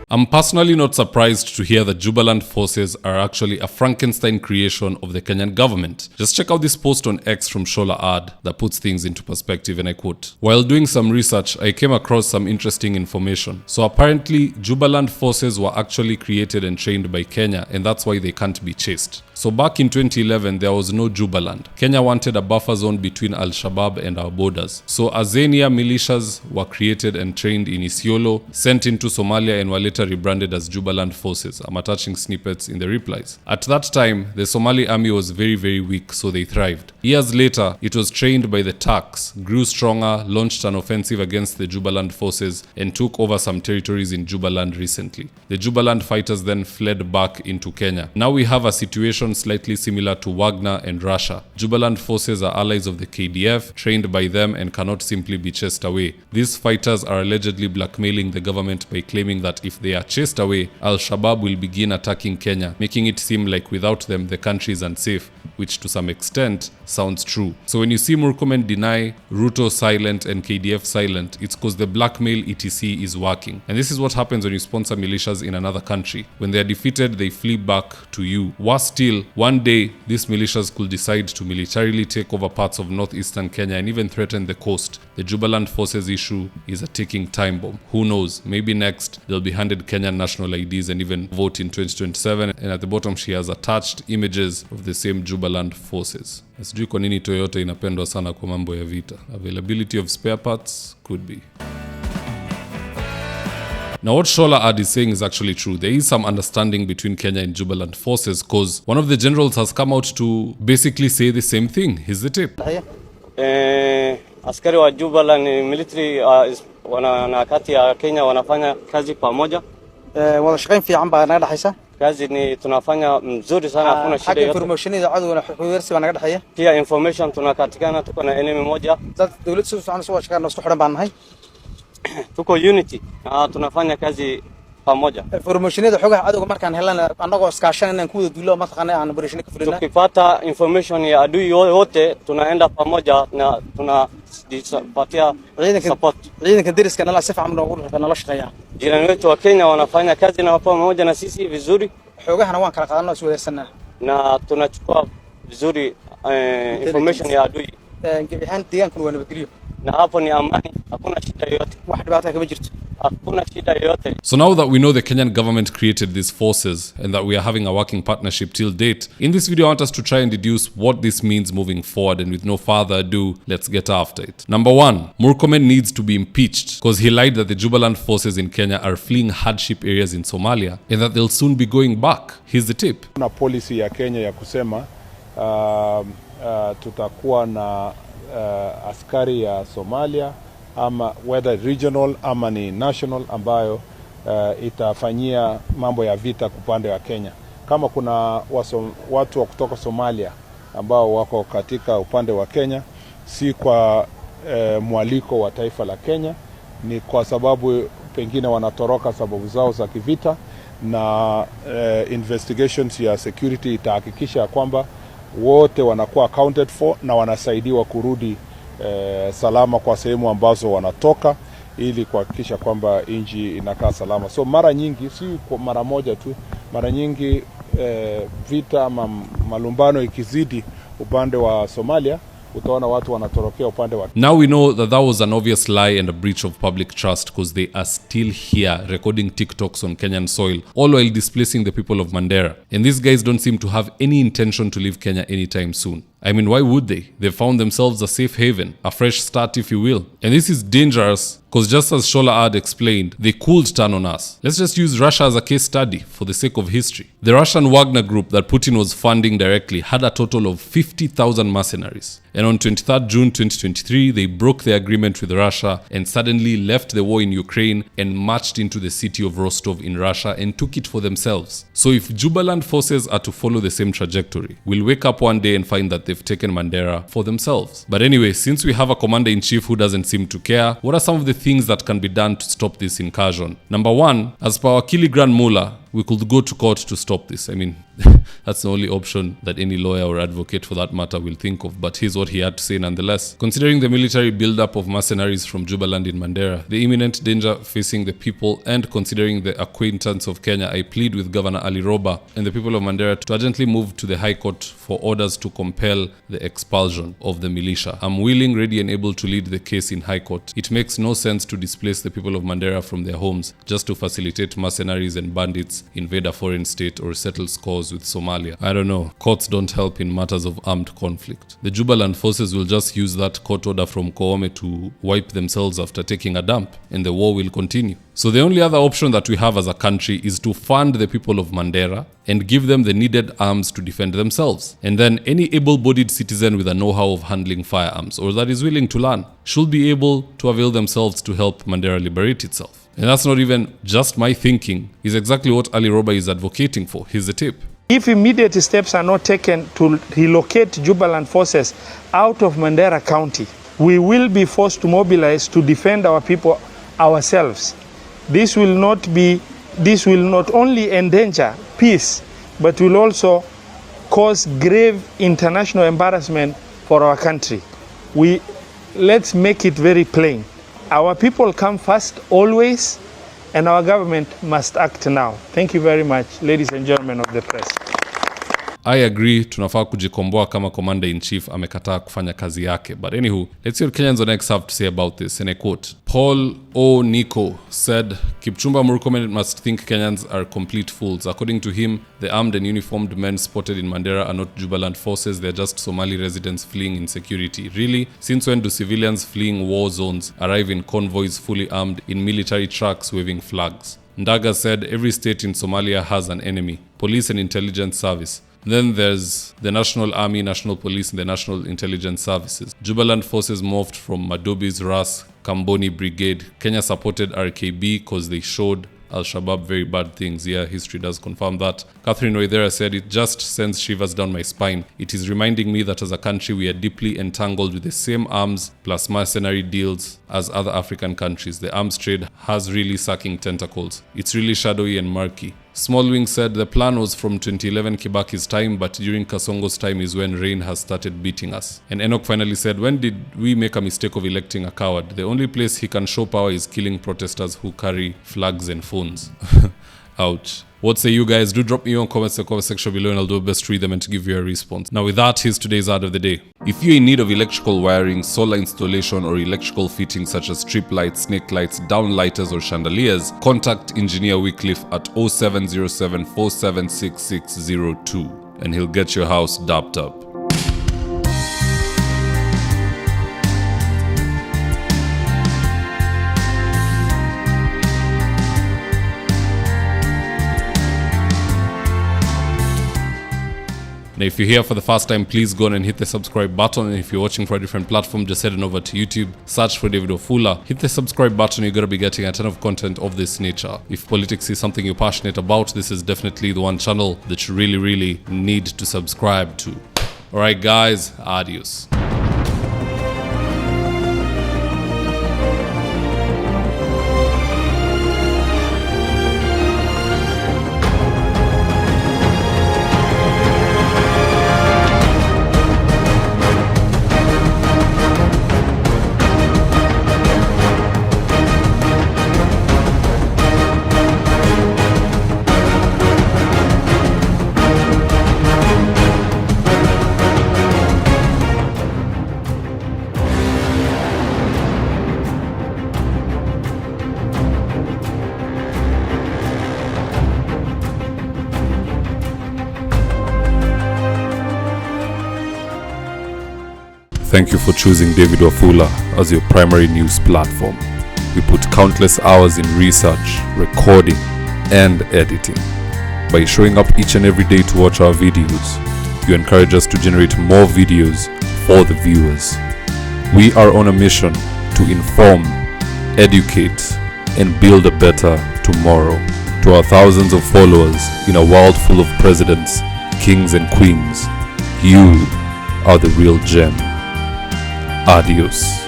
I'm personally not surprised to hear that Jubaland forces are actually a Frankenstein creation of the Kenyan government. Just check out this post on X from Shola Ad that puts things into perspective, and I quote, "While doing some research, I came across some interesting information. So apparently, Jubaland forces were actually created and trained by Kenya, and that's why they can't be chased. So back in 2011, there was no Jubaland. Kenya wanted a buffer zone between Al-Shabaab and our borders. So Azania militias were created and trained in Isiolo, sent into Somalia, and were later rebranded as Jubaland forces. I'm attaching snippets in the replies. At that time, the Somali army was very, very weak, so they thrived. Years later, it was trained by the Turks, grew stronger, launched an offensive against the Jubaland forces, and took over some territories in Jubaland recently. The Jubaland fighters then fled back into Kenya. Now we have a situation slightly similar to Wagner and Russia. Jubaland forces are allies of the KDF, trained by them, and cannot simply be chased away. These fighters are allegedly blackmailing the government by claiming that if they are chased away, Al-Shabaab will begin attacking Kenya, making it seem like without them the country is unsafe, which to some extent sounds true. So when you see Murkomen deny, Ruto silent, and KDF silent, it's because the blackmail etc. is working. And this is what happens when you sponsor militias in another country. When they are defeated, they flee back to you. Worse still, one day these militias could decide to militarily take over parts of northeastern Kenya and even threaten the coast. The Jubaland forces issue is a ticking time bomb. Who knows, maybe next they'll be handed Kenyan national IDs and even vote in 2027. And at the bottom she has attached images of the same Jubaland forces. Sijui kwa nini Toyota inapendwa sana kwa mambo ya vita. Availability of spare parts could be. Now what Shola Ad is saying is actually true. There is some understanding between Kenya and Jubaland forces because one of the generals has come out to basically say the same thing. Here's the tape. Askari wa Jubaland military na kati ya Kenya wanafanya kazi pamoja. Wada shaqeyn fiican baa naga dhaxaysa. Kazi ni tunafanya mzuri sana, hakuna shida yote. Information ida cadu wana xweersi baa naga dhaxaya. Pia information tunakatikana, tuko na enemy moja. Dad dawlad soo fiican soo shaqeyn isku xiran baan nahay. Tuko unity. Tunafanya kazi pamoja. Informationada xogaha cadowga markaan helana anagoo iskaashan inaan ku wada duulo ma taqaanay aan operation ka fulina. Tukipata information ya adui wote tunaenda pamoja na tunapatia support. Ciidanka deriska nala si fiican nala shaqeeyaa. Jirani wetu wa Kenya wanafanya kazi na pamoja na sisi vizuri. Xogahana waan kala qaadanaa iswadaarsanaa. Na tunachukua vizuri information ya adui. Gabihan deegaanku waa nabadgelyo. Na hapo ni amani, hakuna shida yote. Wax dhibaato kama jirto. So now that we know the Kenyan government created these forces and that we are having a working partnership till date, in this video I want us to try and deduce what this means moving forward, and with no further ado, let's get after it. Number one, Murkomen needs to be impeached because he lied that the Jubaland forces in Kenya are fleeing hardship areas in Somalia and that they'll soon be going back. Here's the tip. Kuna policy ya Kenya ya kusema tutakuwa na askari ya Somalia ama whether regional ama ni national ambayo itafanyia mambo ya vita upande wa Kenya. Kama kuna watu wa kutoka Somalia ambao wako katika upande wa Kenya, si kwa mwaliko wa taifa la Kenya, ni kwa sababu pengine wanatoroka sababu zao za kivita, na investigations ya security itahakikisha kwamba wote wanakuwa accounted for na wanasaidiwa kurudi salama kwa sehemu ambazo wanatoka, ili kuhakikisha kwamba nchi inakaa salama. So mara nyingi, si kwa mara moja tu, mara nyingi vita ama malumbano ikizidi upande wa Somalia, utaona watu wanatorokea upande wa. Now we know that was an obvious lie and a breach of public trust because they are still here recording TikToks on Kenyan soil, all while displacing the people of Mandera. And these guys don't seem to have any intention to leave Kenya anytime soon. I mean, why would they? They found themselves a safe haven, a fresh start if you will. And this is dangerous because just as Shola Ad explained, they could turn on us. Let's just use Russia as a case study for the sake of history. The Russian Wagner group that Putin was funding directly had a total of 50,000 mercenaries. And on 23rd June 2023, they broke the agreement with Russia and suddenly left the war in Ukraine and marched into the city of Rostov in Russia and took it for themselves. So if Jubaland forces are to follow the same trajectory, we'll wake up one day and find that they've taken Mandera for themselves. But anyway, since we have a commander-in-chief who doesn't seem to care, what are some of the things that can be done to stop this incursion? Number one, as per Wakili Grand Mullah, we could go to court to stop this. I mean, that's the only option that any lawyer or advocate for that matter will think of, but here's what he had to say nonetheless. Considering the military build-up of mercenaries from Jubaland in Mandera, the imminent danger facing the people, and considering the acquaintance of Kenya, I plead with Governor Ali Roba and the people of Mandera to urgently move to the High Court for orders to compel the expulsion of the militia. I'm willing, ready and able to lead the case in High Court. It makes no sense to displace the people of Mandera from their homes just to facilitate mercenaries and bandits invade a foreign state or settle scores with Somalia. I don't know. Courts don't help in matters of armed conflict. The Jubaland forces will just use that court order from Koome to wipe themselves after taking a dump, and the war will continue. So the only other option that we have as a country is to fund the people of Mandera and give them the needed arms to defend themselves. And then any able-bodied citizen with a know-how of handling firearms or that is willing to learn should be able to avail themselves to help Mandera liberate itself. And that's not even just my thinking. It's exactly what Ali Roba is advocating for. Here's the tip. If immediate steps are not taken to relocate Jubaland forces out of Mandera County, we will be forced to mobilize to defend our people ourselves. This will not only endanger peace, but will also cause grave international embarrassment for our country. Let's make it very plain. Our people come first always, and our government must act now. Thank you very much, ladies and gentlemen of the press. I agree, tunafaa kujikomboa kama commander-in-chief amekataa kufanya kazi yake. But anywho, let's see what Kenyans on X have to say about this. And I quote, Paul O. Nico said, Kipchumba Murkomen must think Kenyans are complete fools. According to him, the armed and uniformed men spotted in Mandera are not Jubaland forces, they're just Somali residents fleeing insecurity. Really? Since when do civilians fleeing war zones arrive in convoys fully armed in military trucks waving flags? Ndaga said, every state in Somalia has an enemy, police and intelligence service. Then there's the National Army, National Police, and the National Intelligence Services. Jubaland forces morphed from Madobi's Ras Kamboni Brigade. Kenya supported RKB because they showed Al-Shabaab very bad things. Yeah, history does confirm that. Catherine Waithera said, it just sends shivers down my spine. It is reminding me that as a country we are deeply entangled with the same arms plus mercenary deals as other African countries. The arms trade has really sucking tentacles. It's really shadowy and murky. Smallwing said the plan was from 2011 Kibaki's time, but during Kasongo's time is when rain has started beating us. And Enoch finally said, when did we make a mistake of electing a coward? The only place he can show power is killing protesters who carry flags and phones. Ouch. What say you guys? Do drop me your comments in the comment section below and I'll do my best to read them and to give you a response. Now with that, here's today's ad of the day. If you're in need of electrical wiring, solar installation or electrical fittings such as strip lights, snake lights, downlighters or chandeliers, contact Engineer Wycliffe at 0707 476602 and he'll get your house dapped up. Now, if you're here for the first time, please go on and hit the subscribe button. And if you're watching for a different platform, just head on over to YouTube, search for David Wafula, hit the subscribe button. You're going to be getting a ton of content of this nature. If politics is something you're passionate about, this is definitely the one channel that you really need to subscribe to. All right, guys, adios. Thank you for choosing David Wafula as your primary news platform. We put countless hours in research, recording, and editing. By showing up each and every day to watch our videos, you encourage us to generate more videos for the viewers. We are on a mission to inform, educate, and build a better tomorrow. To our thousands of followers in a world full of presidents, kings, and queens, you are the real gem. Adios.